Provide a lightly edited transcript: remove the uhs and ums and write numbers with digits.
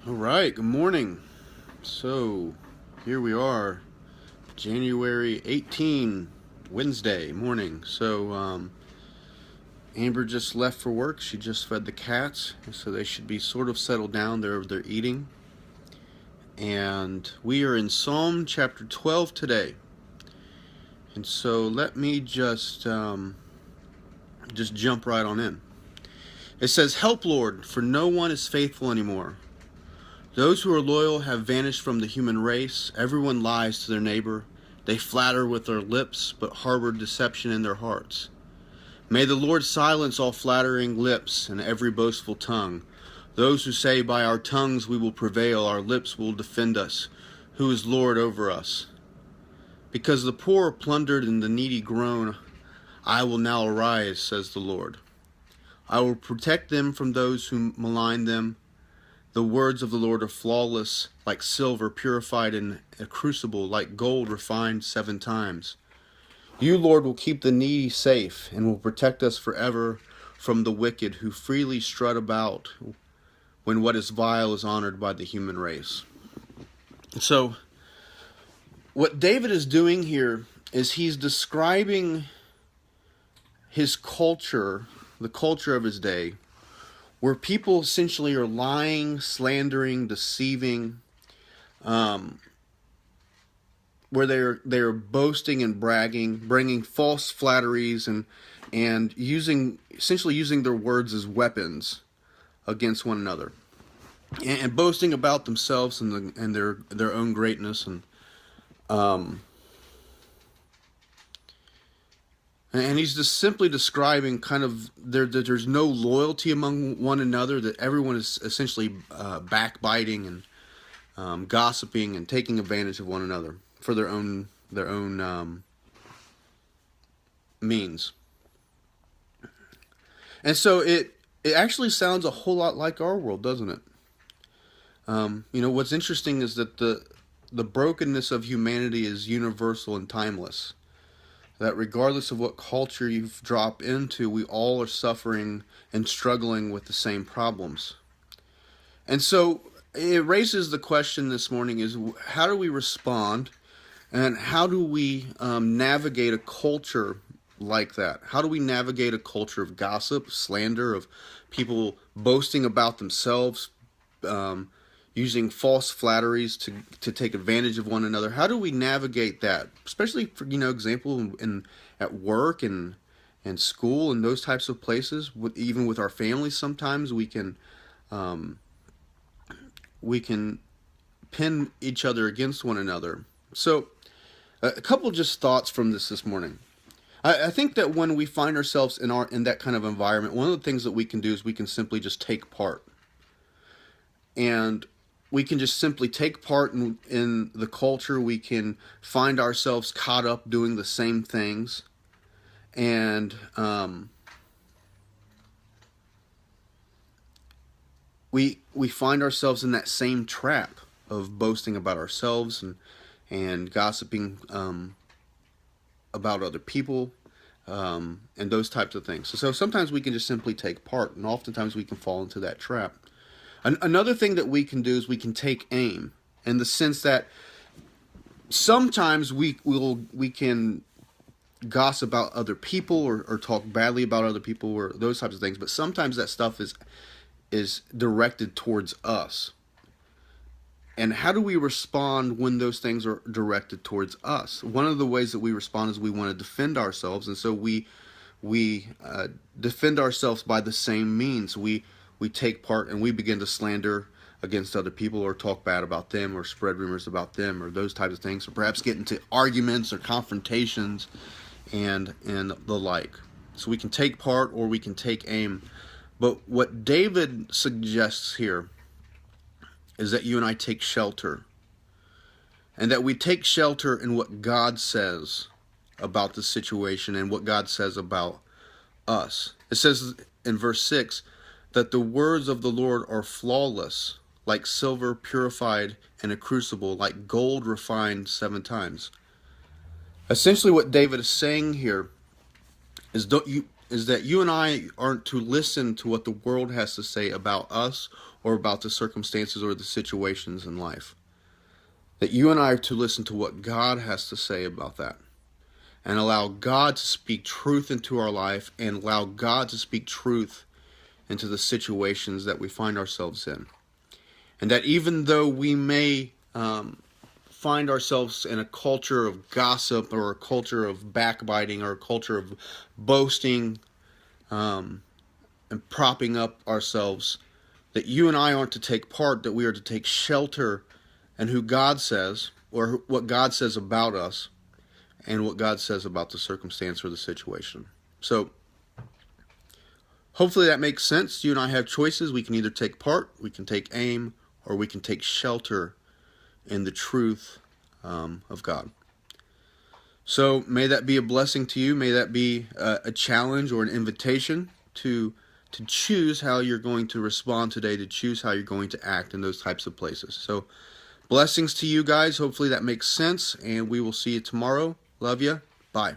All right, good morning. So, here we are, January 18, Wednesday morning. Amber just left for work. She just fed the cats, so they should be sort of settled down. They're eating. And we are in Psalm chapter 12 today. And so let me just jump right on in. It says, "Help, Lord, for no one is faithful anymore. Those who are loyal have vanished from the human race. Everyone lies to their neighbor. They flatter with their lips, but harbor deception in their hearts. May the Lord silence all flattering lips and every boastful tongue. Those who say, 'By our tongues we will prevail, our lips will defend us. Who is Lord over us?' Because the poor are plundered and the needy groan, I will now arise, says the Lord. I will protect them from those who malign them. The words of the Lord are flawless, like silver purified in a crucible, like gold refined 7 times. You, Lord, will keep the needy safe and will protect us forever from the wicked who freely strut about when what is vile is honored by the human race." So, what David is doing here is he's describing his culture, the culture of his day, where people essentially are lying, slandering, deceiving, where they're boasting and bragging, bringing false flatteries and essentially using their words as weapons against one another, and boasting about themselves and their own greatness and he's just simply describing kind of that there's no loyalty among one another, that everyone is essentially backbiting and gossiping and taking advantage of one another for their own means. And so it actually sounds a whole lot like our world, doesn't it? What's interesting is that the brokenness of humanity is universal and timeless. That regardless of what culture you drop into, we all are suffering and struggling with the same problems. And so it raises the question this morning is, how do we respond, and how do we navigate a culture like that? How do we navigate a culture of gossip, slander, of people boasting about themselves, using false flatteries to take advantage of one another? How do we navigate that? Especially for, example, at work and school and those types of places. Even with our families, sometimes we can pin each other against one another. So, a couple just thoughts from this morning. I think that when we find ourselves in that kind of environment, one of the things that we can do is we can simply just take part. And we can just simply take part in the culture. We can find ourselves caught up doing the same things. And we find ourselves in that same trap of boasting about ourselves and gossiping about other people and those types of things. So sometimes we can just simply take part, and oftentimes we can fall into that trap. Another thing that we can do is we can take aim, in the sense that sometimes we can gossip about other people or talk badly about other people or those types of things, but sometimes that stuff is directed towards us. And how do we respond when those things are directed towards us? One of the ways that we respond is we want to defend ourselves, and so we defend ourselves by the same means. We take part and we begin to slander against other people, or talk bad about them, or spread rumors about them, or those types of things, or perhaps get into arguments or confrontations and the like. So we can take part or we can take aim. But what David suggests here is that you and I take shelter, and that we take shelter in what God says about the situation and what God says about us. It says in verse 6 that the words of the Lord are flawless, like silver purified in a crucible, like gold refined 7 times. Essentially what David is saying here is is that you and I aren't to listen to what the world has to say about us or about the circumstances or the situations in life. That you and I are to listen to what God has to say about that, and allow God to speak truth into our life, and allow God to speak truth into the situations that we find ourselves in. And that even though we may find ourselves in a culture of gossip, or a culture of backbiting, or a culture of boasting and propping up ourselves, that you and I aren't to take part, that we are to take shelter in who God says, or what God says about us, and what God says about the circumstance or the situation. So hopefully that makes sense. You and I have choices. We can either take part, we can take aim, or we can take shelter in the truth of God. So may that be a blessing to you. May that be a challenge or an invitation to choose how you're going to respond today, to choose how you're going to act in those types of places. So blessings to you guys. Hopefully that makes sense, and we will see you tomorrow. Love you. Bye.